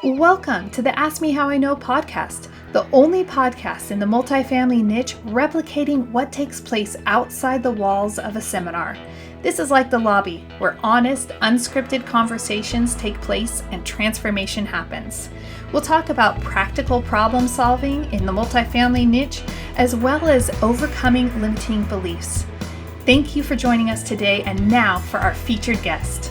Welcome to the Ask Me How I Know podcast, the only podcast in the multifamily niche replicating what takes place outside the walls of a seminar. This is like the lobby, where honest, unscripted conversations take place and transformation happens. We'll talk about practical problem solving in the multifamily niche, as well as overcoming limiting beliefs. Thank you for joining us today, and now for our featured guest.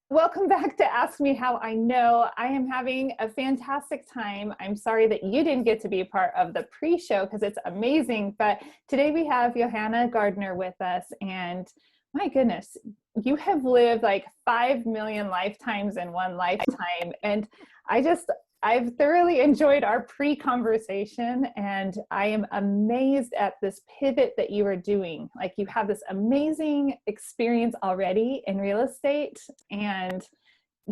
Welcome back to Ask Me How I Know. I am having a fantastic time. I'm sorry that you didn't get to be a part of the pre-show because it's amazing, but today we have Johanna Gardner with us, and my goodness, you have lived like 5 million lifetimes in one lifetime, and I've thoroughly enjoyed our pre-conversation, and I am amazed at this pivot that you are doing. Like, you have this amazing experience already in real estate, and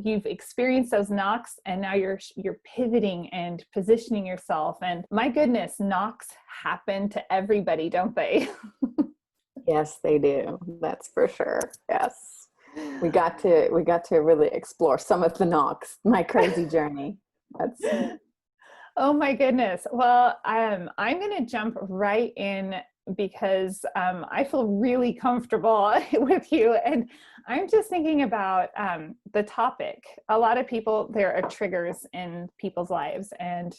you've experienced those knocks, and now you're pivoting and positioning yourself. And my goodness, knocks happen to everybody, don't they? Yes, they do. That's for sure. Yes. We got to really explore some of the knocks, my crazy journey. Oh my goodness. Well, I'm going to jump right in because I feel really comfortable with you. And I'm just thinking about the topic. A lot of people, there are triggers in people's lives, and,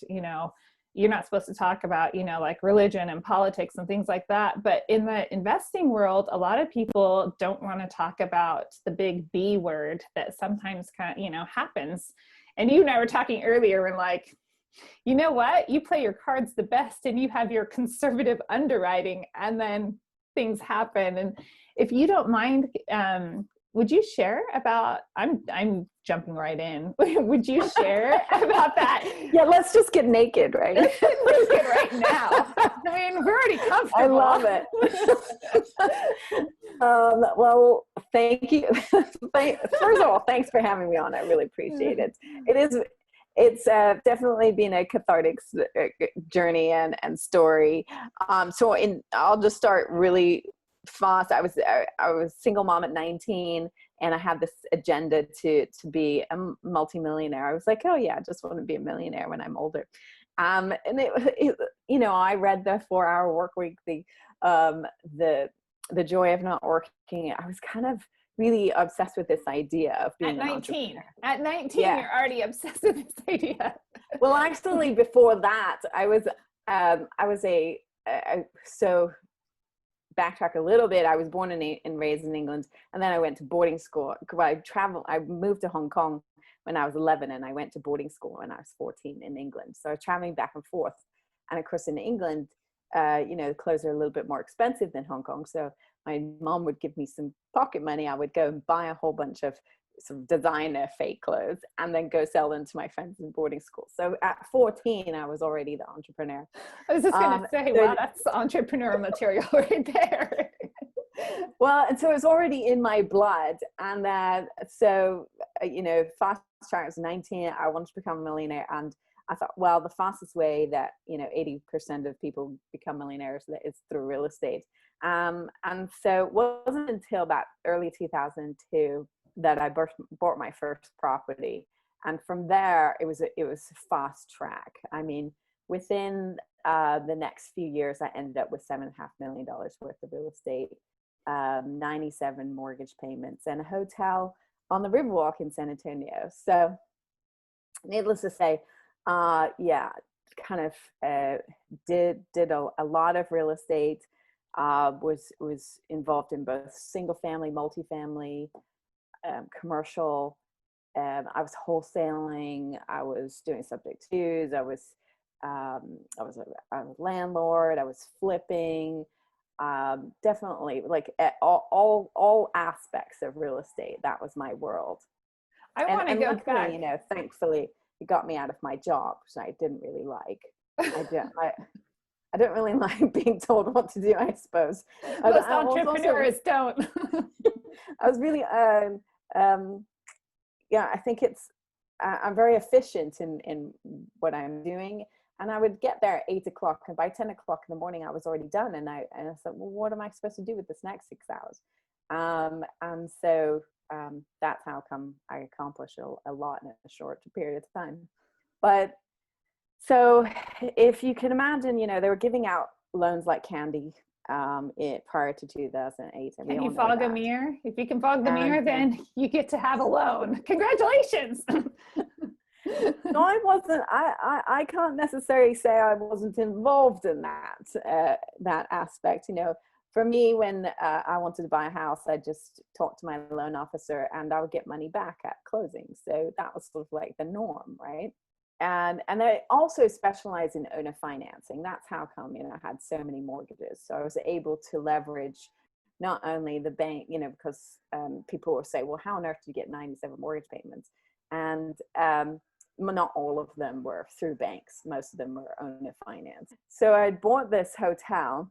you're not supposed to talk about, like religion and politics and things like that. But in the investing world, a lot of people don't want to talk about the big B word that sometimes happens. And you and I were talking earlier, and like, you know what? You play your cards the best and you have your conservative underwriting, and then things happen. And if you don't mind, would you share about, I'm jumping right in. Would you share about that? Yeah, let's just get naked, right? Naked right now. I mean, we're already comfortable. I love it. Well, thank you. First of all, thanks for having me on. I really appreciate it. It's definitely been a cathartic journey and story. I'll just start really fast. I was a single mom at 19, and I had this agenda to be a multimillionaire. I was like, oh yeah, I just want to be a millionaire when I'm older. And I read the 4-Hour Work Week, the joy of not working. I was kind of really obsessed with this idea of being at 19. At 19, yeah. You're already obsessed with this idea. Well, actually, before that, so backtrack a little bit. I was born and raised in England, and then I went to boarding school. I moved to Hong Kong when I was 11, and I went to boarding school when I was 14 in England. So I was traveling back and forth. And of course, in England, the clothes are a little bit more expensive than Hong Kong. So my mom would give me some pocket money. I would go and buy a whole bunch of some designer fake clothes and then go sell them to my friends in boarding school. So at 14, I was already the entrepreneur. I was just going to say, wow, that's entrepreneur material right there. Well, and so it was already in my blood. And fast track, I was 19, I wanted to become a millionaire. And I thought, well, the fastest way that, 80% of people become millionaires is through real estate. And so it wasn't until about early 2002 that I bought my first property. And from there, it was fast track. I mean, within the next few years, I ended up with $7.5 million worth of real estate, 97 mortgage payments, and a hotel on the Riverwalk in San Antonio. So needless to say, did a lot of real estate, was involved in both single family, multifamily, commercial. I was wholesaling. I was doing subject twos. I was a landlord. I was flipping. Definitely, like all aspects of real estate. That was my world. I want to go luckily, back. Thankfully, it got me out of my job, which I didn't really like. I don't really like being told what to do, I suppose. Most entrepreneurs don't. I was really, I think I'm very efficient in what I'm doing. And I would get there at 8 o'clock, and by 10 o'clock in the morning, I was already done. And I thought, well, what am I supposed to do with this next 6 hours? And so that's how come I accomplished a lot in a short period of time. But so if you can imagine, they were giving out loans like candy prior to 2008. And can you fog a mirror? If you can fog the mirror, then you get to have a loan. Congratulations. No, I wasn't. I can't necessarily say I wasn't involved in that aspect. For me, when I wanted to buy a house, I just talked to my loan officer, and I would get money back at closing. So that was sort of like the norm, right? And I also specialize in owner financing. That's how come I had so many mortgages. So I was able to leverage not only the bank, because people will say, well, how on earth do you get 97 mortgage payments? And not all of them were through banks. Most of them were owner finance. So I bought this hotel.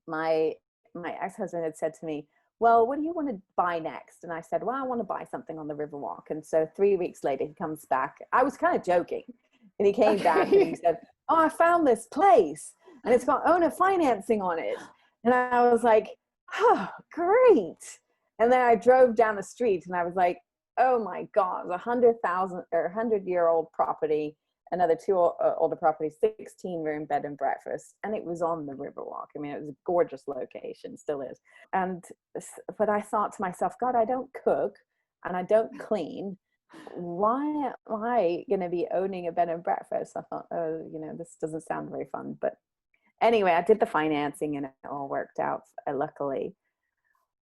My ex-husband had said to me, well, what do you want to buy next? And I said, well, I want to buy something on the Riverwalk. And so 3 weeks later, he comes back. I was kind of joking. And he came back and he said, oh, I found this place and it's got owner financing on it. And I was like, oh, great. And then I drove down the street and I was like, oh my God, it was 100-year-old property, another 2 older properties, 16-room bed and breakfast. And it was on the Riverwalk. I mean, it was a gorgeous location, still is. But I thought to myself, God, I don't cook and I don't clean. Why am I going to be owning a bed and breakfast? I thought, oh, this doesn't sound very fun. But anyway, I did the financing and it all worked out, luckily.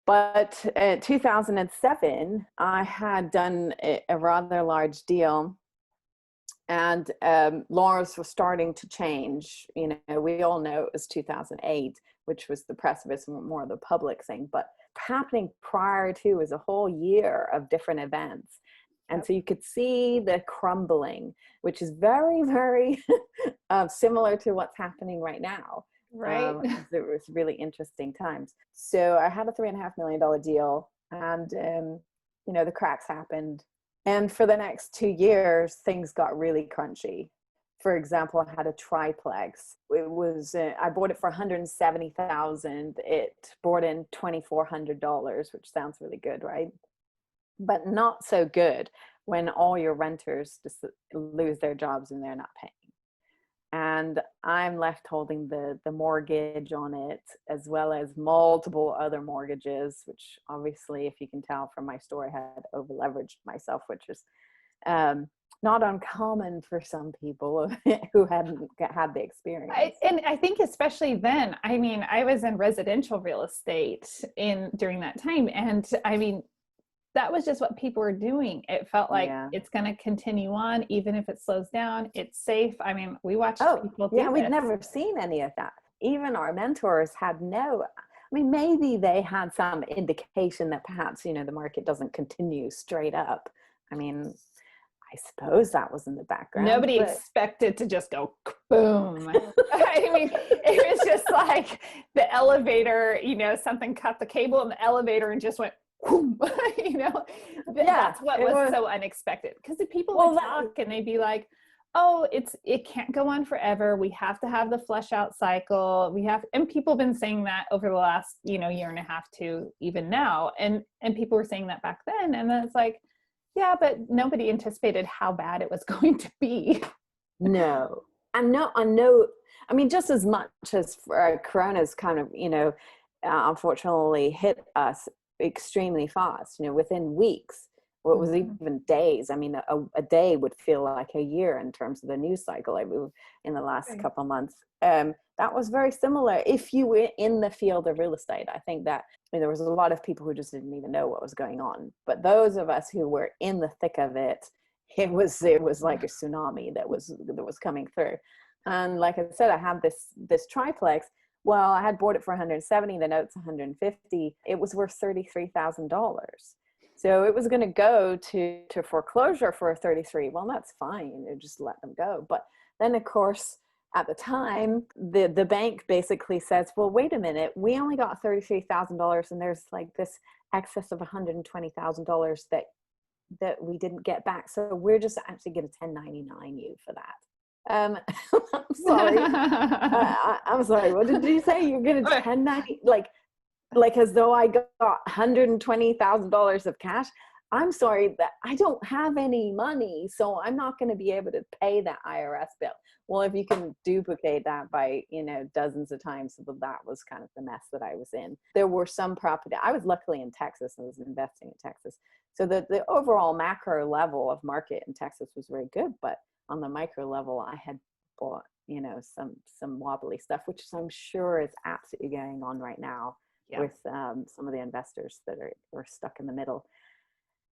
But in 2007, I had done a rather large deal, and laws were starting to change. We all know it was 2008, which was the precipice and more of the public thing. But happening prior to was a whole year of different events. And so you could see the crumbling, which is very, very similar to what's happening right now. Right. It was really interesting times. So I had a $3.5 million deal, and the cracks happened. And for the next 2 years, things got really crunchy. For example, I had a triplex. It was I bought it for $170,000. It brought in $2,400, which sounds really good, right? But not so good when all your renters just lose their jobs and they're not paying. And I'm left holding the mortgage on it, as well as multiple other mortgages, which obviously, if you can tell from my story, I had over leveraged myself, which is not uncommon for some people who hadn't had the experience. And I think especially then, I mean, I was in residential real estate during that time. And I mean, that was just what people were doing. It felt like it's going to continue on, even if it slows down. It's safe. I mean, we watched people do this. We'd never seen any of that. Even our mentors had maybe they had some indication that perhaps, the market doesn't continue straight up. I mean, I suppose that was in the background. Nobody expected to just go boom. I mean, it was just like the elevator, something cut the cable in the elevator and just went, that's what was so unexpected, because the people would talk and they'd be like, oh, it can't go on forever, we have to have the flush out cycle, and people have been saying that over the last year and a half to even now, and people were saying that back then, and then it's like, yeah, but nobody anticipated how bad it was going to be. No, I mean, just as much as Corona's kind of unfortunately hit us extremely fast, within weeks, or it was even days. I mean, a day would feel like a year in terms of the news cycle I moved in the last couple of months. That was very similar. If you were in the field of real estate, I think that there was a lot of people who just didn't even know what was going on. But those of us who were in the thick of it, it was like a tsunami that was coming through. And like I said, I had this triplex. Well, I had bought it for $170, the note's $150. It was worth $33,000. So it was going to go to foreclosure for $33,000. Well, that's fine. Just let them go. But then, of course, at the time, the bank basically says, well, wait a minute, we only got $33,000 and there's like this excess of $120,000 that we didn't get back. So we're just actually going to 1099 you for that. I'm sorry. I'm sorry. What did you say? You're going to 1090? Like, like as though I got $120,000 of cash. I'm sorry that I don't have any money, so I'm not going to be able to pay that IRS bill. Well, if you can duplicate that by, dozens of times, well, that was kind of the mess that I was in. There were some property. I was luckily in Texas and was investing in Texas. So the overall macro level of market in Texas was very good. But on the micro level, I had bought, some wobbly stuff, which I'm sure is absolutely going on right now with some of the investors that are stuck in the middle.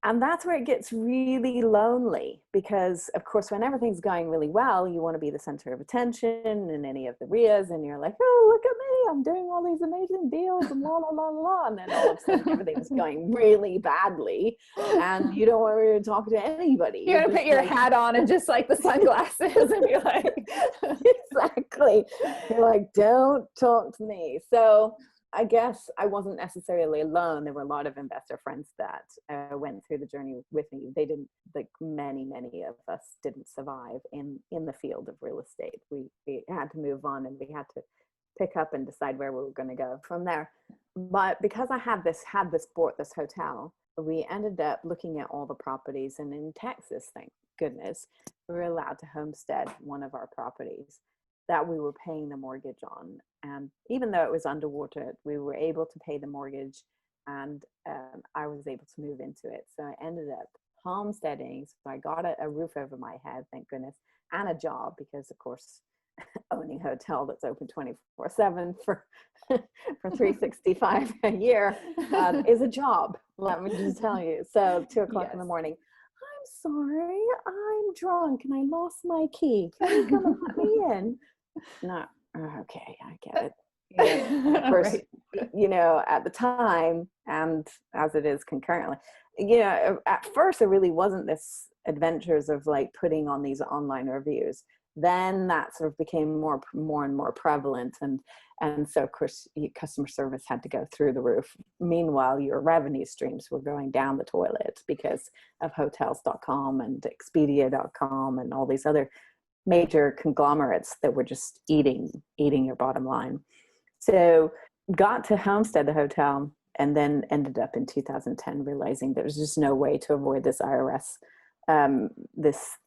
And that's where it gets really lonely because, of course, when everything's going really well, you want to be the center of attention in any of the RIAs. And you're like, oh, look at me. I'm doing all these amazing deals and la, la, la, la. And then all of a sudden, everything's going really badly. And you don't want to talk to anybody. You got to put your hat on and just like the sunglasses and you're like, exactly. You're like, don't talk to me. So I guess I wasn't necessarily alone. There were a lot of investor friends that went through the journey with me. They didn't, like many of us didn't survive in the field of real estate. We had to move on and we had to pick up and decide where we were going to go from there. But because I had bought this hotel, we ended up looking at all the properties. And in Texas, thank goodness, we were allowed to homestead one of our properties that we were paying the mortgage on. And even though it was underwater, we were able to pay the mortgage and I was able to move into it. So I ended up homesteading. So I got a roof over my head, thank goodness, and a job because, of course, owning a hotel that's open 24/7 for 365 a year is a job, let me just tell you. So 2:00 in the morning, I'm sorry, I'm drunk and I lost my key. Can you come and let me in? No, okay, I get it. Of course, right. At the time, and as it is concurrently, at first it really wasn't this adventures of like putting on these online reviews. Then that sort of became more and more prevalent, and so of course customer service had to go through the roof. Meanwhile, your revenue streams were going down the toilet because of hotels.com and expedia.com and all these other major conglomerates that were just eating your bottom line. So got to homestead the hotel and then ended up in 2010 realizing there was just no way to avoid this IRS, this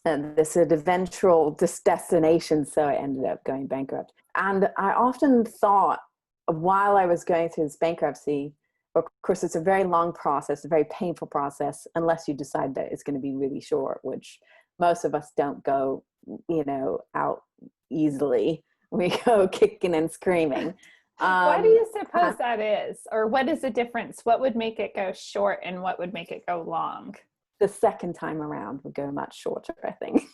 eventual destination. So I ended up going bankrupt. And I often thought while I was going through this bankruptcy, of course, it's a very long process, a very painful process, unless you decide that it's going to be really short, which most of us don't go, out easily. We go kicking and screaming. Why do you suppose that is? Or what is the difference? What would make it go short and what would make it go long? The second time around would go much shorter, I think.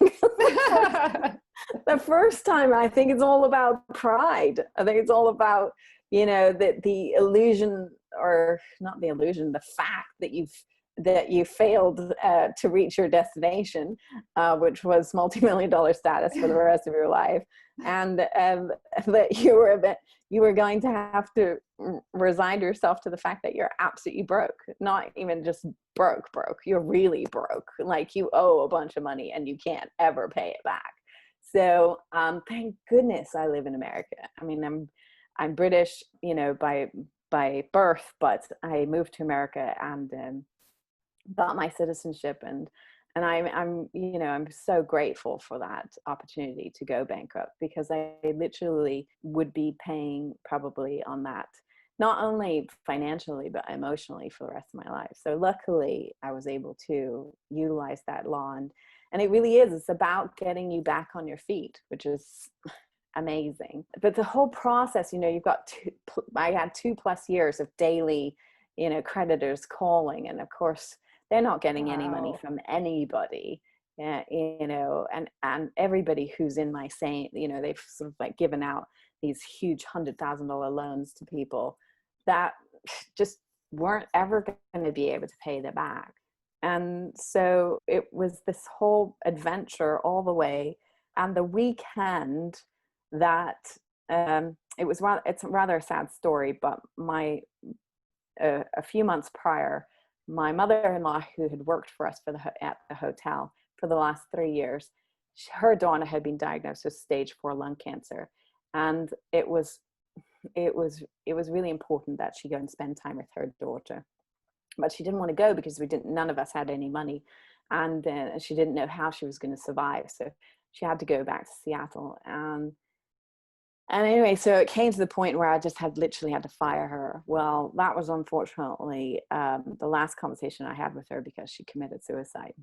The first time, I think it's all about pride. I think it's all about, the illusion, or not the illusion, the fact that you failed to reach your destination, which was multi-million-dollar status for the rest of your life, and that you were going to have to resign yourself to the fact that you're absolutely broke. Not even just broke. You're really broke. Like you owe a bunch of money and you can't ever pay it back. So thank goodness I live in America. I mean, I'm British, by birth, but I moved to America and got my citizenship, and I'm so grateful for that opportunity to go bankrupt, because I literally would be paying probably on that, not only financially but emotionally, for the rest of my life. So luckily I was able to utilize that law, and it really is, it's about getting you back on your feet, which is amazing. But the whole process, you've got I had 2+ years of daily, creditors calling, and of course they're not getting any money from anybody, and everybody who's in my same, they've sort of like given out these huge $100,000 loans to people that just weren't ever going to be able to pay them back. And so it was this whole adventure all the way. And the weekend that it's rather a sad story, but a few months prior, my mother-in-law, who had worked for us at the hotel for the last 3 years, her daughter had been diagnosed with stage 4 lung cancer. And it was it was really important that she go and spend time with her daughter. But she didn't want to go because none of us had any money, and she didn't know how she was going to survive. So she had to go back to Seattle. And anyway, so it came to the point where I just literally had to fire her. Well, that was unfortunately the last conversation I had with her, because she committed suicide.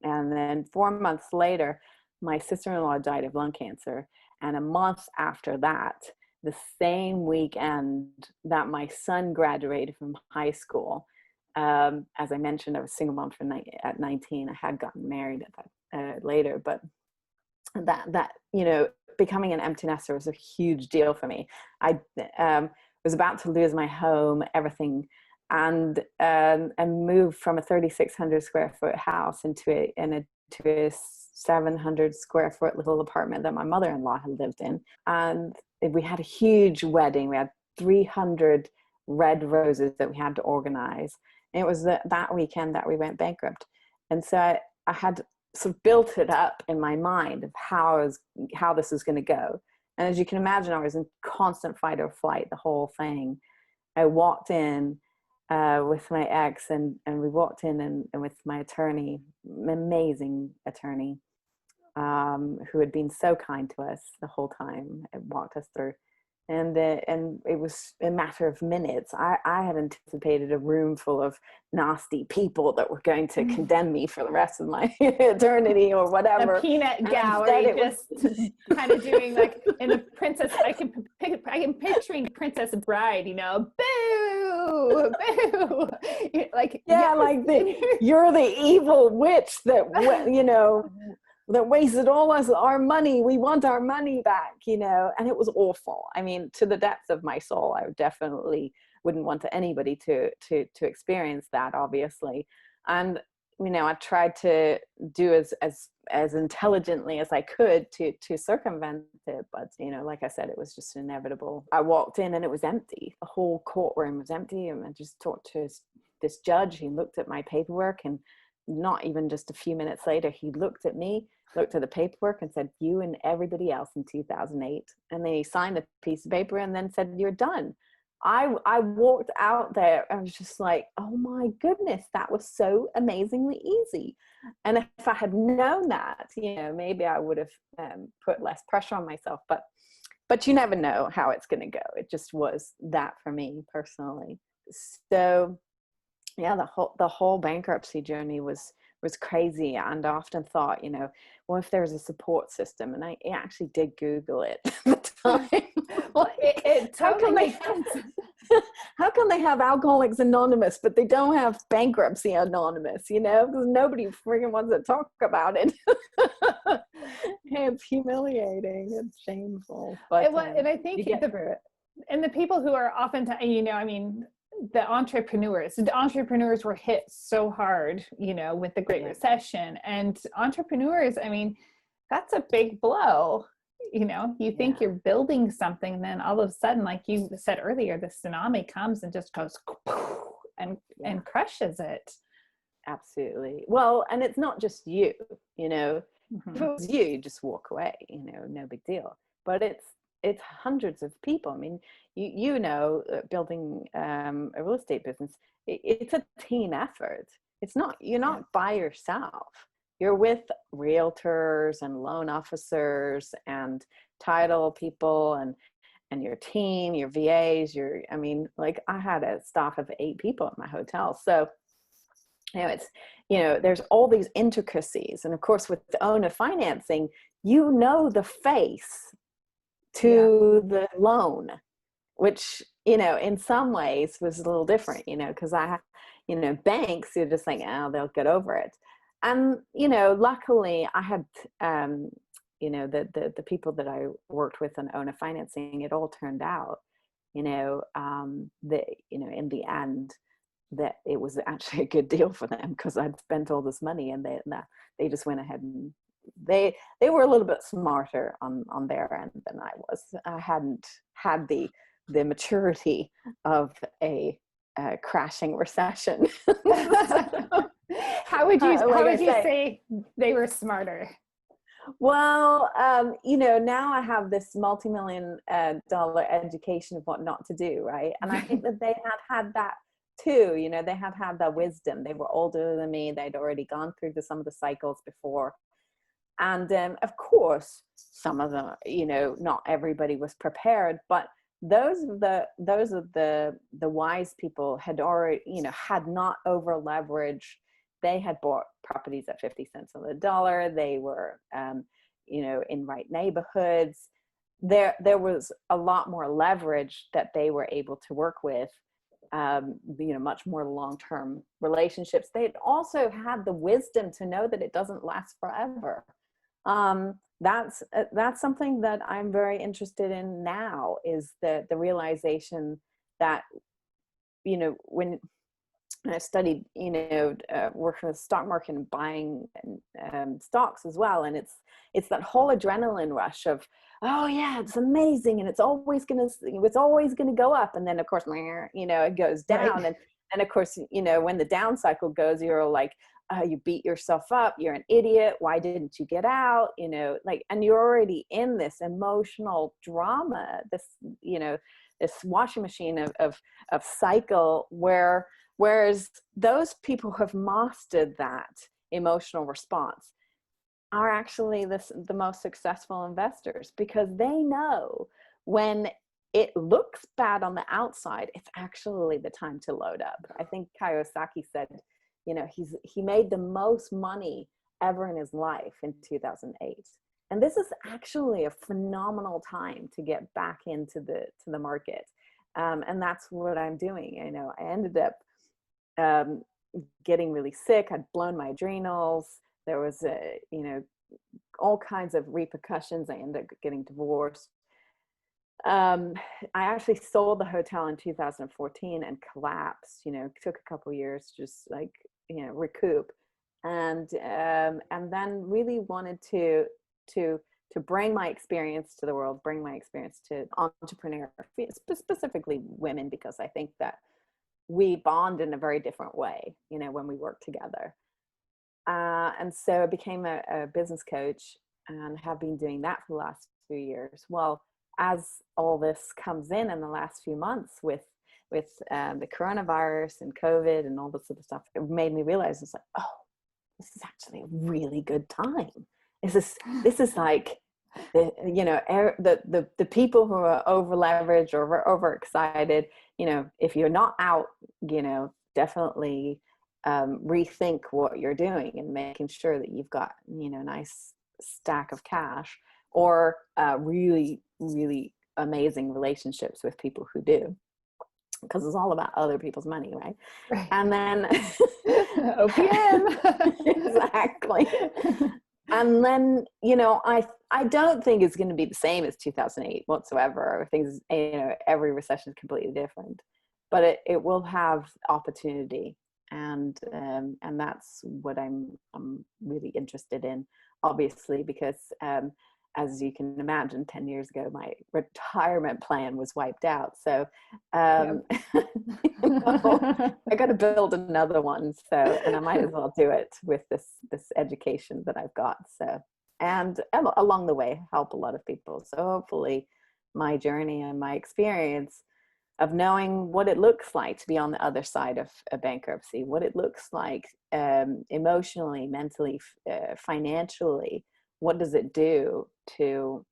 And then 4 months later, my sister-in-law died of lung cancer. And a month after that, the same weekend that my son graduated from high school, as I mentioned, I was single mom at 19. I had gotten married at that later, but that becoming an empty nester was a huge deal for me. I was about to lose my home, everything, and moved from a 3,600 square foot house into a 700 square foot little apartment that my mother-in-law had lived in. And we had a huge wedding. We had 300 red roses that we had to organize. And it was that weekend that we went bankrupt. And so I had sort of built it up in my mind of how this was going to go. And as you can imagine, I was in constant fight or flight the whole thing. I walked in with my ex, and we walked in and with my attorney, amazing attorney, who had been so kind to us the whole time and walked us through. And it was a matter of minutes. I had anticipated a room full of nasty people that were going to condemn me for the rest of my eternity or whatever. A peanut gallery, just kind of doing like in the princess. I can picturing Princess Bride, boo, boo, like yeah, like you're the evil witch that that wasted all our money. We want our money back, and it was awful. I mean, to the depths of my soul, I definitely wouldn't want anybody to experience that, obviously. And, I tried to do as intelligently as I could to circumvent it. But, like I said, it was just inevitable. I walked in and it was empty. The whole courtroom was empty. And I just talked to this judge. He looked at my paperwork, and not even just a few minutes later, he looked at me, looked at the paperwork, and said, "You and everybody else in 2008. And then he signed a piece of paper and then said, "You're done." I walked out there. I was just like, oh my goodness, that was so amazingly easy. And if I had known that, maybe I would have put less pressure on myself. But you never know how it's going to go. It just was that for me personally. So yeah, the whole bankruptcy journey was crazy. And I often thought, well, if there was a support system, and I actually did Google it at the time. Well, it totally makes sense. How can they have Alcoholics Anonymous, but they don't have Bankruptcy Anonymous, because nobody freaking wants to talk about it. It's humiliating. It's shameful. But and I think and the people who are often, the entrepreneurs were hit so hard, with the Great Recession, and entrepreneurs, that's a big blow. You think you're building something, then all of a sudden, like you said earlier, the tsunami comes and just goes and crushes it. Absolutely. Well, and it's not just you, Mm-hmm. If it was you just walk away, no big deal. But it's hundreds of people. I mean, building a real estate business, it's a team effort. You're not by yourself. You're with realtors and loan officers and title people and your team, your VAs, I had a staff of 8 people at my hotel. So, there's all these intricacies. And of course, with the owner financing, the face to the loan, which, in some ways was a little different, because banks, you're just like, oh, they'll get over it. And, luckily I had, the people that I worked with on owner financing, it all turned out, in the end, that it was actually a good deal for them, because I'd spent all this money, and they just went ahead and they were a little bit smarter on their end than I was. I hadn't had the maturity of a crashing recession. How would you say they were smarter? Well, now I have this multi-million dollar education of what not to do, right? And I think that they had that too. They had that wisdom. They were older than me. They'd already gone through some of the cycles before. And of course, some of them, not everybody was prepared, but those of the wise people had already, had not over leveraged. They had bought properties at 50 cents on the dollar. They were, in right neighborhoods. There was a lot more leverage that they were able to work with. Much more long-term relationships. They also had the wisdom to know that it doesn't last forever. That's something that I'm very interested in now, is the realization that, when I studied, working with the stock market and buying stocks as well. And it's that whole adrenaline rush of, oh yeah, it's amazing. And it's always going to go up. And then of course, it goes down. Right. And of course, when the down cycle goes, you're like, you beat yourself up. You're an idiot. Why didn't you get out? And you're already in this emotional drama, this washing machine of cycle, whereas those who have mastered that emotional response are actually the most successful investors, because they know when it looks bad on the outside, it's actually the time to load up. I think Kiyosaki said, he made the most money ever in his life in 2008. And this is actually a phenomenal time to get back into the market. And that's what I'm doing. I ended up getting really sick. I'd blown my adrenals. There was all kinds of repercussions. I ended up getting divorced. I actually sold the hotel in 2014 and collapsed. Took a couple years, just recoup, and then really wanted to bring my experience to the world, bring my experience to entrepreneurs, specifically women, because I think that we bond in a very different way, when we work together. And so I became a business coach and have been doing that for the last few years. Well, as all this comes in the last few months with the coronavirus and COVID and all this sort of stuff, it made me realize, it's like, oh, this is actually a really good time. This is like, the people who are over leveraged or over excited, if you're not out, definitely rethink what you're doing and making sure that you've got, a nice stack of cash, or really, really amazing relationships with people who do, because it's all about other people's money, right? And then OPM. Exactly. And then, I don't think it's going to be the same as 2008 whatsoever. Things, every recession is completely different, but it will have opportunity. And that's what I'm really interested in, obviously, because as you can imagine, 10 years ago, my retirement plan was wiped out. So I got to build another one. So, and I might as well do it with this education that I've got. So, and along the way, help a lot of people. So hopefully my journey and my experience of knowing what it looks like to be on the other side of a bankruptcy, what it looks like emotionally, mentally, financially, what does it do to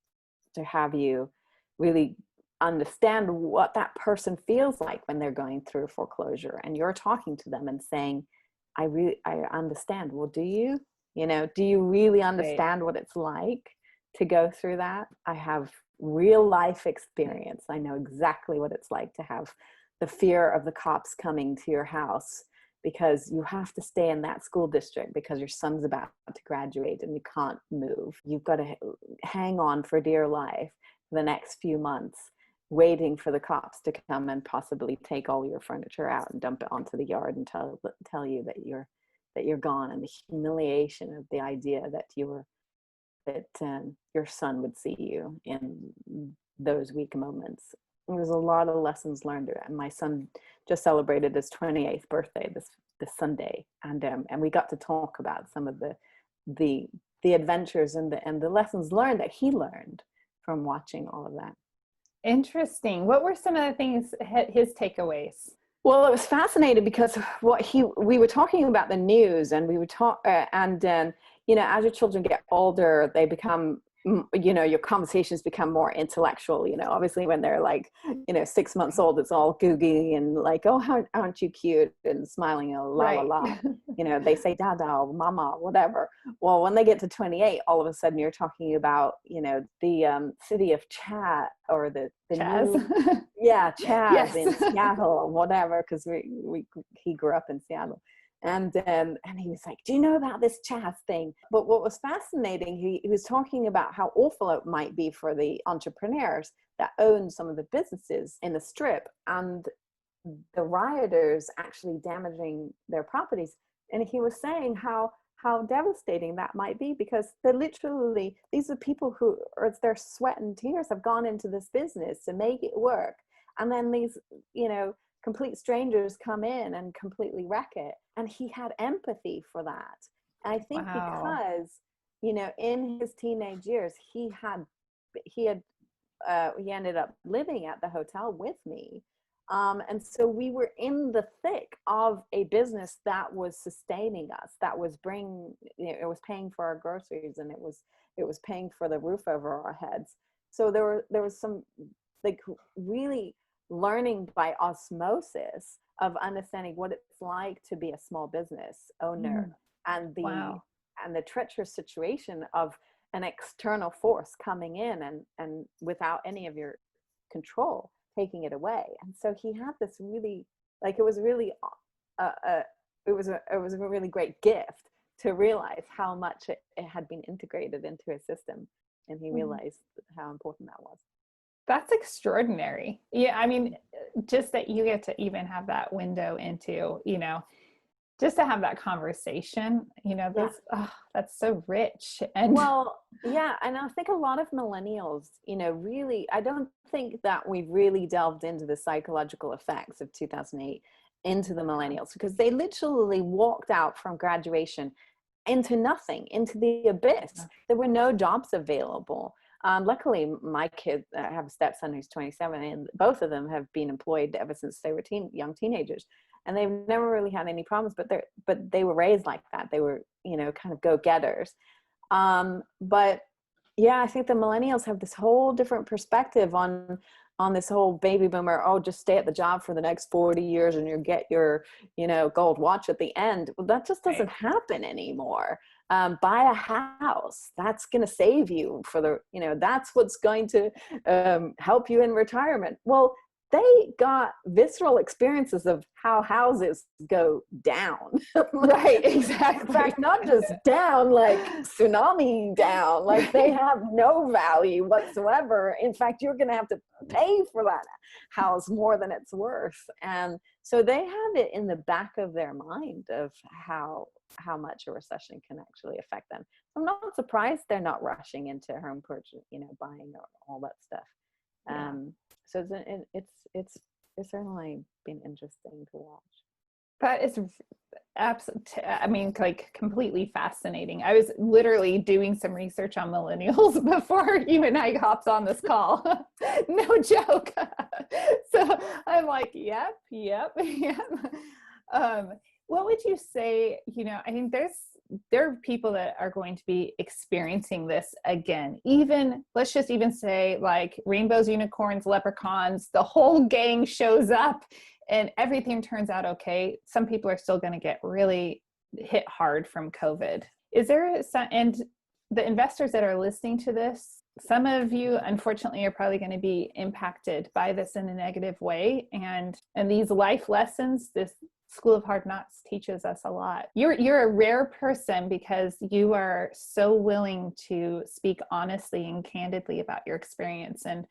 have you really understand what that person feels like when they're going through foreclosure, and you're talking to them and saying, I understand. Well, do you really understand what it's like to go through that? I have real life experience. I know exactly what it's like to have the fear of the cops coming to your house because you have to stay in that school district because your son's about to graduate and you can't move. You've got to hang on for dear life for the next few months, waiting for the cops to come and possibly take all your furniture out and dump it onto the yard and tell you that you're gone, and the humiliation of the idea that your son would see you in those weak moments. There's a lot of lessons learned, and my son just celebrated his 28th birthday this Sunday, and we got to talk about some of the the adventures and the lessons learned that he learned from watching all of that. Interesting. What were some of the things, his takeaways? Well, it was fascinating because we were talking about the news, and we would talk, and you know, as your children get older, they become, you know, your conversations become more intellectual. You know, obviously when they're like, you know, 6 months old, it's all googly and like, oh, how aren't you cute, and smiling, oh, la la la. You know, they say dada or mama, whatever. Well, when they get to 28, all of a sudden you're talking about, you know, the city of Chad, or the Chaz. new, yeah, Chaz Yes. in Seattle or whatever, because he grew up in Seattle. And he was like, do you know about this Chaz thing? But what was fascinating, he was talking about how awful it might be for the entrepreneurs that own some of the businesses in the Strip, and the rioters actually damaging their properties. And he was saying how devastating that might be, because they're literally, these are people who, or it's their sweat and tears have gone into this business to make it work. And then these, you know, complete strangers come in and completely wreck it. And he had empathy for that. And I think because, you know, in his teenage years, he ended up living at the hotel with me. And so we were in the thick of a business that was sustaining us, that was it was paying for our groceries, and it was paying for the roof over our heads. So there was some, like, really learning by osmosis of understanding what it's like to be a small business owner, and the treacherous situation of an external force coming in and without any of your control, taking it away. And so he had this really, like, it was really it was a really great gift to realize how much it had been integrated into his system, and he realized how important that was. That's extraordinary. Yeah, I mean, just that you get to even have that window into, you know, just to have that conversation, you know, that's so rich. And well, yeah, and I think a lot of millennials, you know, really, I don't think that we've really delved into the psychological effects of 2008 into the millennials, because they literally walked out from graduation into nothing, into the abyss. There were no jobs available. Luckily, my kid, I have a stepson who's 27, and both of them have been employed ever since they were young teenagers, and they've never really had any problems. But they were raised like that. They were, you know, kind of go-getters. But yeah, I think the millennials have this whole different perspective on this whole baby boomer. Oh, just stay at the job for the next 40 years and you get your, you know, gold watch at the end. Well, that just doesn't happen anymore. Buy a house. That's going to save you for the, you know, that's what's going to help you in retirement. Well, they got visceral experiences of how houses go down. Right, exactly. In fact, not just down, like tsunami down, like they have no value whatsoever. In fact, you're going to have to pay for that house more than it's worth. And so they have it in the back of their mind of how much a recession can actually affect them. I'm not surprised they're not rushing into home purchase, you know, buying or all that stuff. Yeah. So it's certainly been interesting to watch. That is absolutely, I mean, like, completely fascinating. I was literally doing some research on millennials before you and I hopped on this call. No joke. So I'm like, yep. What would you say, you know, I think there are people that are going to be experiencing this again. Even, let's just even say, like, rainbows, unicorns, leprechauns, the whole gang shows up and everything turns out okay. Some people are still going to get really hit hard from COVID. Is there some, and the investors that are listening to this, some of you, unfortunately, are probably going to be impacted by this in a negative way. And these life lessons, this School of Hard Knocks teaches us a lot. You're a rare person because you are so willing to speak honestly and candidly about your experience. And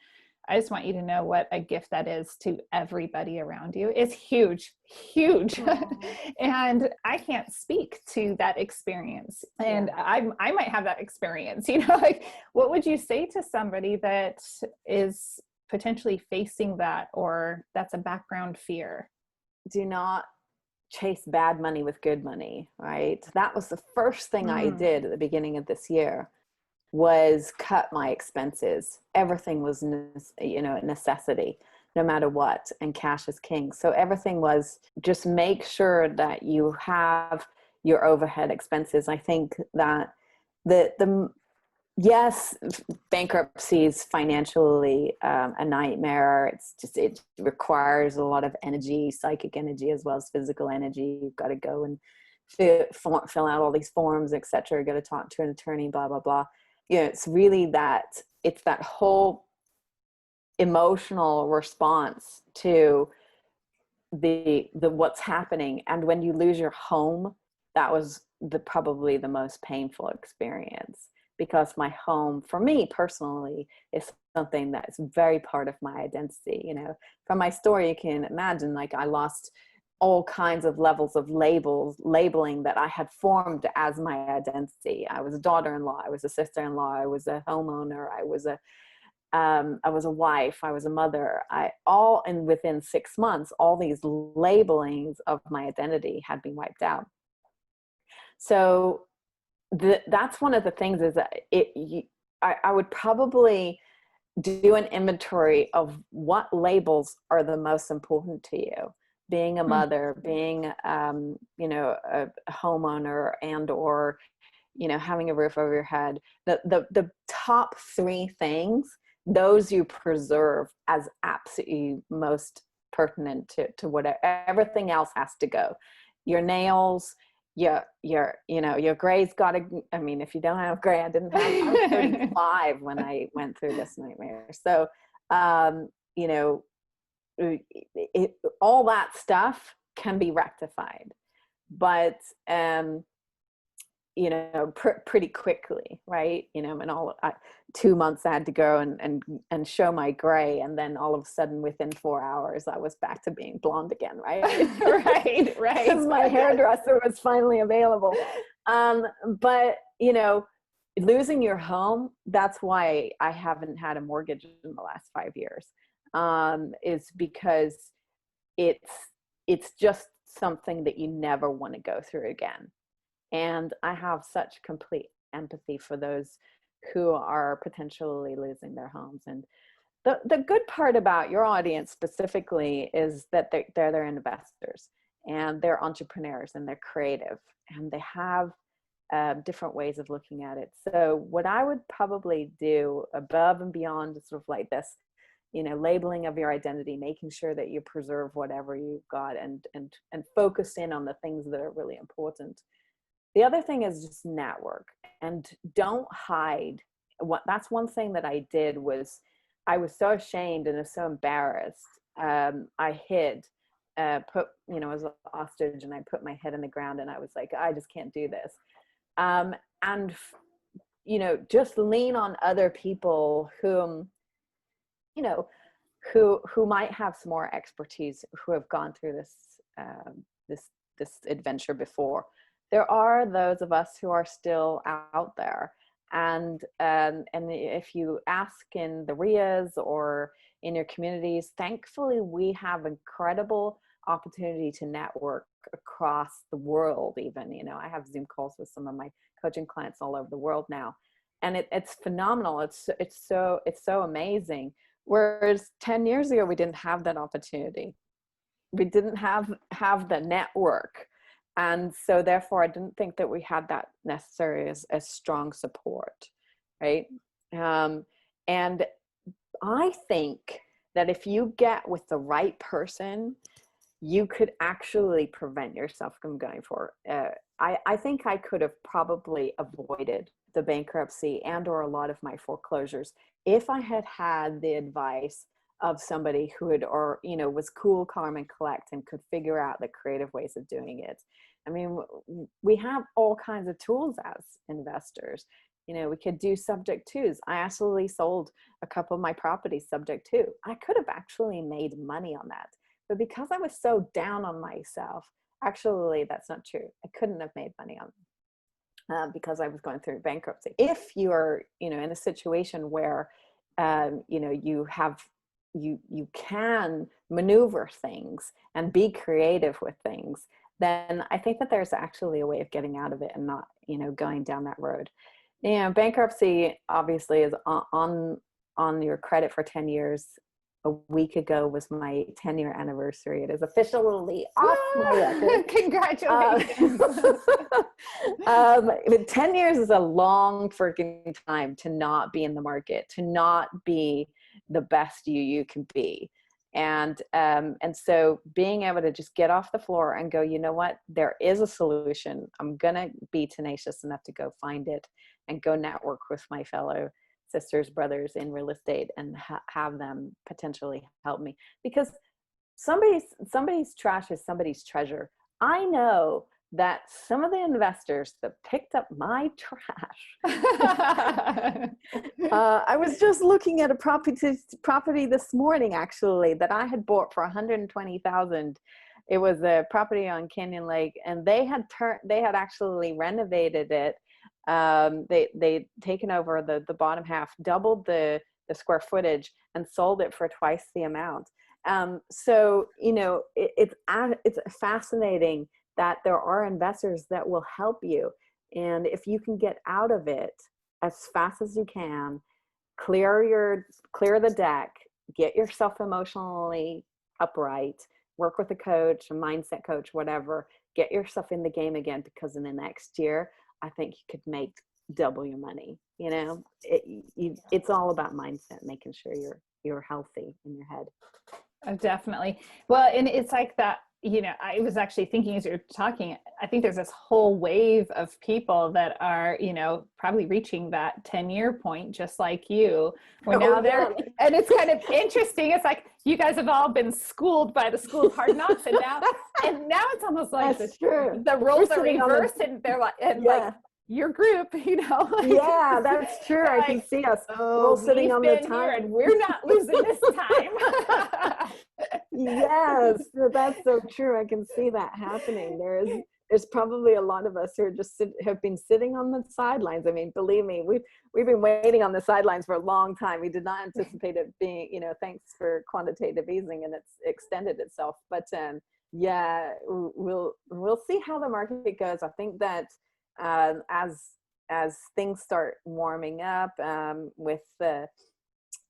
I just want you to know what a gift that is to everybody around you. It's huge. And I can't speak to that experience. And I might have that experience, you know, like, what would you say to somebody that is potentially facing that, or that's a background fear? Do not chase bad money with good money, right? That was the first thing I did at the beginning of this year, was cut my expenses. Everything was, you know, a necessity, no matter what, and cash is king. So everything was just make sure that you have your overhead expenses. I think that the yes, bankruptcy is financially a nightmare. It's just, it requires a lot of energy, psychic energy, as well as physical energy. You've got to go and fill out all these forms, etc. Got to talk to an attorney, blah, blah, blah. You know, it's really that, it's that whole emotional response to the what's happening. And when you lose your home, that was probably the most painful experience, because my home, for me personally, is something that's very part of my identity. You know, from my story, you can imagine, like, I lost all kinds of levels of labeling that I had formed as my identity. I was a daughter-in-law, I was a sister-in-law, I was a homeowner, I was a wife, I was a mother. And within 6 months, all these labelings of my identity had been wiped out. So that's one of the things, is that I would probably do an inventory of what labels are the most important to you. Being a mother, being, you know, a homeowner, and, or, you know, having a roof over your head. The top 3 things, those you preserve as absolutely most pertinent to whatever. Everything else has to go. Your nails, your you know, your gray's got to, I mean, if you don't have gray, I was 35 when I went through this nightmare. So, you know, all that stuff can be rectified, but, you know, pretty quickly, right? You know, and 2 months I had to go and show my gray, and then all of a sudden, within 4 hours, I was back to being blonde again, right? Right. Because my hairdresser was finally available. But, you know, losing your home, that's why I haven't had a mortgage in the last 5 years, is because it's just something that you never want to go through again. And I have such complete empathy for those who are potentially losing their homes. And the good part about your audience specifically is that they're investors, and they're entrepreneurs, and they're creative, and they have different ways of looking at it. So what I would probably do above and beyond sort of like this, you know, labeling of your identity, making sure that you preserve whatever you've got, and focus in on the things that are really important. The other thing is just network, and don't hide. That's one thing that I did, was I was so ashamed and so embarrassed. I hid, you know, as a hostage, and I put my head in the ground, and I was like, I just can't do this. And, you know, just lean on other people whom, you know, who might have some more expertise, who have gone through this adventure before. There are those of us who are still out there, and if you ask in the RIAs or in your communities, thankfully we have incredible opportunity to network across the world. Even, you know, I have Zoom calls with some of my coaching clients all over the world now, and it's phenomenal. It's so amazing. Whereas 10 years ago, we didn't have that opportunity. We didn't have the network. And so therefore, I didn't think that we had that necessarily as strong support, right? And I think that if you get with the right person, you could actually prevent yourself from going for I think I could have probably avoided the bankruptcy and or a lot of my foreclosures if I had had the advice of somebody who had, or, you know, was cool, calm, and collect, and could figure out the creative ways of doing it. I mean, we have all kinds of tools as investors. You know, we could do subject twos. I actually sold a couple of my properties subject to. I could have actually made money on that. But because I was so down on myself, actually, that's not true. I couldn't have made money on them because I was going through bankruptcy. If you are, you know, in a situation where, you know, you can maneuver things and be creative with things, then I think that there's actually a way of getting out of it and not, going down that road. Bankruptcy obviously is on your credit for 10 years. A week ago was my 10-year anniversary. It is officially off my record. Congratulations. 10 years is a long freaking time to not be in the market, to not be the best you can be. And so being able to just get off the floor and go, you know what, there is a solution. I'm going to be tenacious enough to go find it and go network with my fellow sisters, brothers in real estate and have them potentially help me, because somebody's trash is somebody's treasure. I know that some of the investors that picked up my trash, I was just looking at a property this morning, actually, that I had bought for $120,000. It was a property on Canyon Lake, and they had actually renovated it. They'd taken over the bottom half, doubled the square footage, and sold it for twice the amount. So it's fascinating that there are investors that will help you, and if you can get out of it as fast as you can, clear the deck, get yourself emotionally upright, work with a coach, a mindset coach, whatever, get yourself in the game again, because in the next year, I think you could make double your money. It's all about mindset, making sure you're healthy in your head. Oh, definitely. Well, and it's like that, I was actually thinking as you're talking, I think there's this whole wave of people that are, probably reaching that 10-year point, just like you, where now they're, and it's kind of interesting. It's like, you guys have all been schooled by the school of hard knocks, and now it's almost like the roles are reversed, and they're like, like your group, Yeah, that's true. I can see us all sitting on the time, and we're not losing this time. Yes, that's so true. I can see that happening. There's probably a lot of us who are just have been sitting on the sidelines. I mean, believe me, we've been waiting on the sidelines for a long time. We did not anticipate it being, thanks for quantitative easing, and it's extended itself. But yeah, we'll see how the market goes. I think that as things start warming up, with the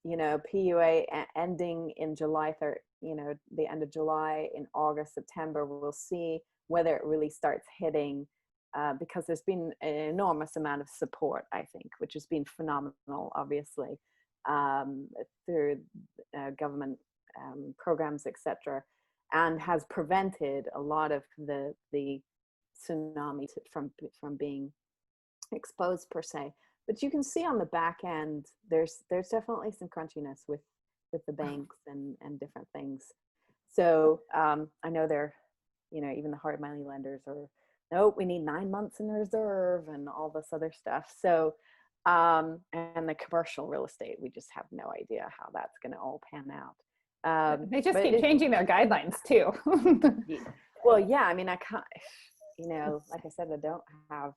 PUA ending in July 3rd, the end of July, in August, September, we'll see whether it really starts hitting, because there's been an enormous amount of support, I think, which has been phenomenal, obviously, through government programs, etc., and has prevented a lot of the tsunami from being exposed per se. But you can see on the back end, there's definitely some crunchiness with the banks and different things. So I know they're, even the hard money lenders are, nope, we need 9 months in reserve and all this other stuff. So and the commercial real estate, we just have no idea how that's going to all pan out. They just keep changing their guidelines too. Well, yeah, I mean, I can't, like I said, I don't have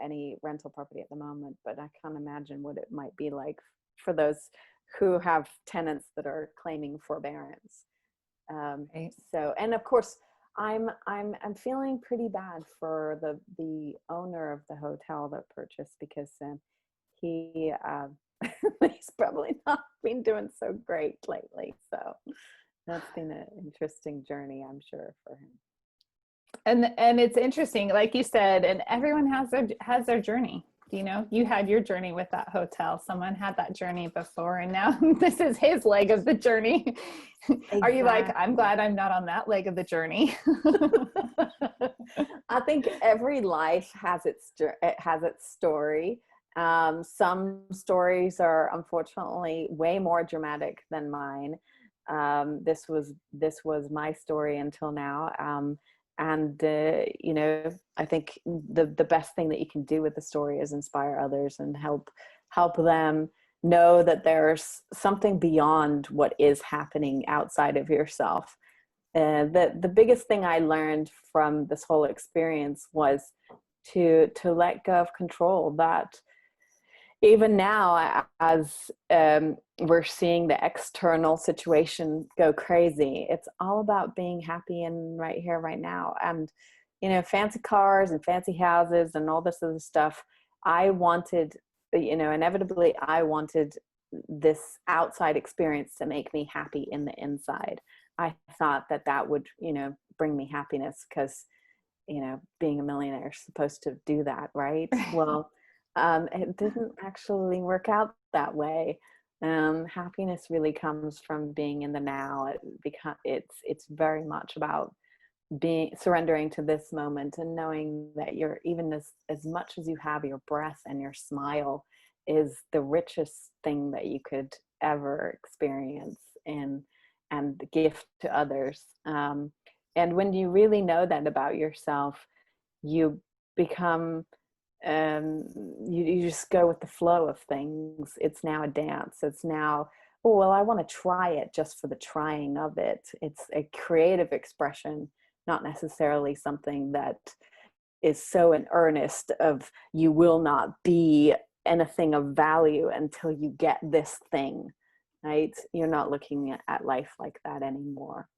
any rental property at the moment, but I can't imagine what it might be like for those who have tenants that are claiming forbearance. Right. So, and of course, I'm feeling pretty bad for the owner of the hotel that purchased, because he's probably not been doing so great lately. So that's been an interesting journey, I'm sure, for him. And it's interesting, like you said, and everyone has their journey. You had your journey with that hotel. Someone had that journey before, and now this is his leg of the journey. Exactly. Are you like, I'm glad I'm not on that leg of the journey? I think every life has its story. Some stories are unfortunately way more dramatic than mine. This was my story until now. And I think the best thing that you can do with the story is inspire others and help them know that there's something beyond what is happening outside of yourself. The biggest thing I learned from this whole experience was to let go of control. That even now, as we're seeing the external situation go crazy, it's all about being happy and right here, right now. And, you know, fancy cars and fancy houses and all this other stuff. I wanted, you know, inevitably, I wanted this outside experience to make me happy in the inside. I thought that that would, you know, bring me happiness because, you know, being a millionaire is supposed to do that, right? Well, it didn't actually work out that way. Happiness really comes from being in the now. It's very much about being surrendering to this moment and knowing that you're, even as much as you have, your breath and your smile is the richest thing that you could ever experience and gift to others. And when you really know that about yourself, you become you just go with the flow of things. It's now a dance. It's now, oh, well, I want to try it just for the trying of it. It's a creative expression, not necessarily something that is so in earnest of you will not be anything of value until you get this thing, right? You're not looking at life like that anymore.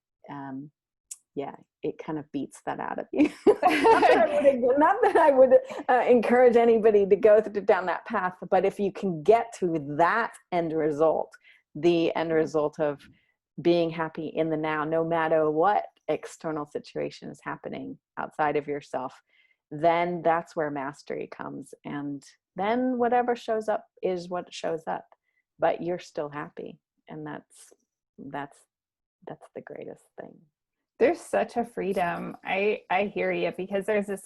Yeah, it kind of beats that out of you. not that I would encourage anybody to go down that path, but if you can get to that end result, the end result of being happy in the now, no matter what external situation is happening outside of yourself, then that's where mastery comes. And then whatever shows up is what shows up, but you're still happy. And that's the greatest thing. There's such a freedom. I hear you, because there's this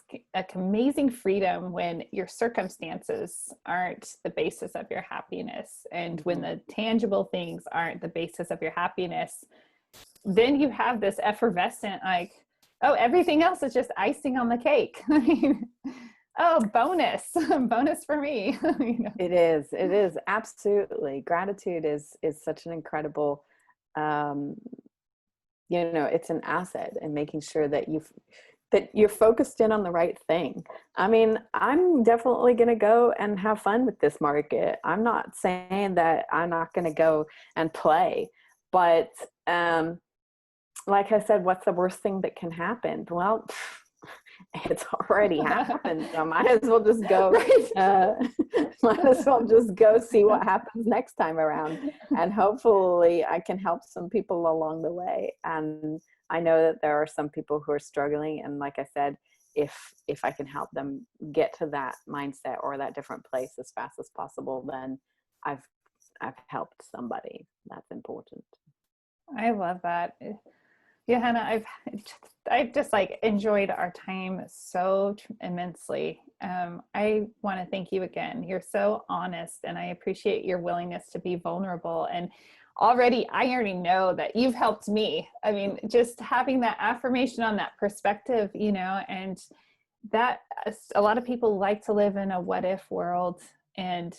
amazing freedom when your circumstances aren't the basis of your happiness, and when the tangible things aren't the basis of your happiness. Then you have this effervescent, like, oh, everything else is just icing on the cake. I mean, oh, bonus for me. You know? It is absolutely. Gratitude is such an incredible, you know, it's an asset in making sure that you're focused in on the right thing. I mean, I'm definitely going to go and have fun with this market. I'm not saying that I'm not going to go and play, but like I said, what's the worst thing that can happen? Well, it's already happened. So might as well just go. Might as well just go see what happens next time around, and hopefully I can help some people along the way. And I know that there are some people who are struggling, and like I said, if I can help them get to that mindset or that different place as fast as possible, then I've helped somebody. That's important. I love that. Johanna, I've just like enjoyed our time so immensely. I want to thank you again. You're so honest, and I appreciate your willingness to be vulnerable. And I already know that you've helped me. I mean, just having that affirmation on that perspective, you know, and that a lot of people like to live in a what if world, and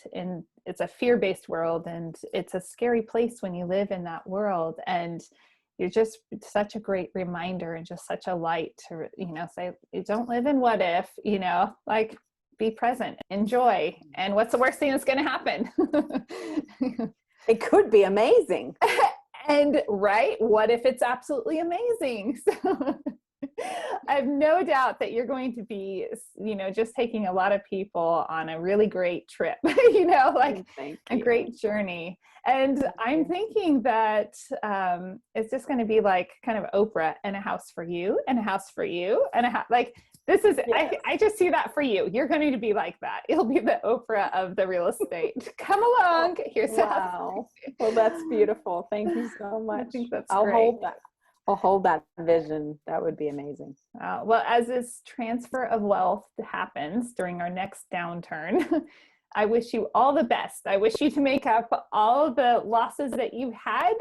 it's a fear-based world, and it's a scary place when you live in that world. And you're just such a great reminder, and just such a light to, you know, say, don't live in what if, you know, like, be present, enjoy. And what's the worst thing that's going to happen? It could be amazing. And right, what if it's absolutely amazing? So I have no doubt that you're going to be, you know, just taking a lot of people on a really great trip, you know, like a great journey. And I'm thinking that it's just going to be like kind of Oprah, and a house for you, and a house for you, and like, this is, yes. I just see that for you. You're going to be like that. It'll be the Oprah of the real estate. Come along. Here's wow. Well, that's beautiful. Thank you so much. I think that's I'll great. hold that vision. That would be amazing. Well, as this transfer of wealth happens during our next downturn, I wish you all the best. I wish you to make up all the losses that you've had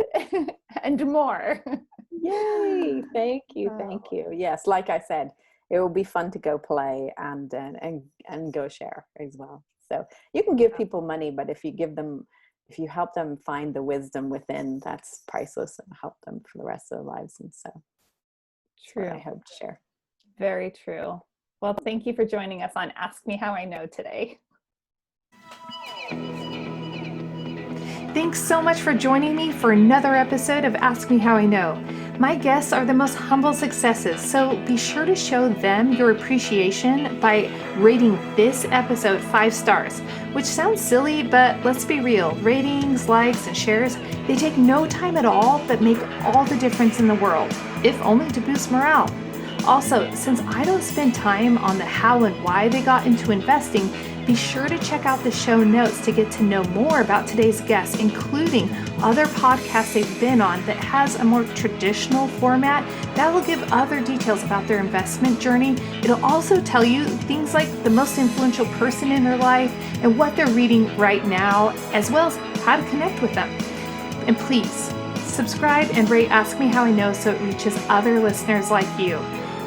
and more. Yay. Thank you. Thank you. Yes. Like I said, it will be fun to go play and go share as well. So you can give people money, but if you help them find the wisdom within, that's priceless, and help them for the rest of their lives. And so true. I hope to share. Very true. Well, thank you for joining us on Ask Me How I Know today. Thanks so much for joining me for another episode of Ask Me How I Know. My guests are the most humble successes, so be sure to show them your appreciation by rating this episode 5 stars, which sounds silly, but let's be real. Ratings, likes, and shares, they take no time at all, but make all the difference in the world, if only to boost morale. Also, since I don't spend time on the how and why they got into investing, be sure to check out the show notes to get to know more about today's guests, including other podcasts they've been on that has a more traditional format that will give other details about their investment journey. It'll also tell you things like the most influential person in their life and what they're reading right now, as well as how to connect with them. And please, subscribe and rate Ask Me How I Know so it reaches other listeners like you.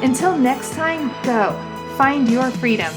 Until next time, go find your freedom.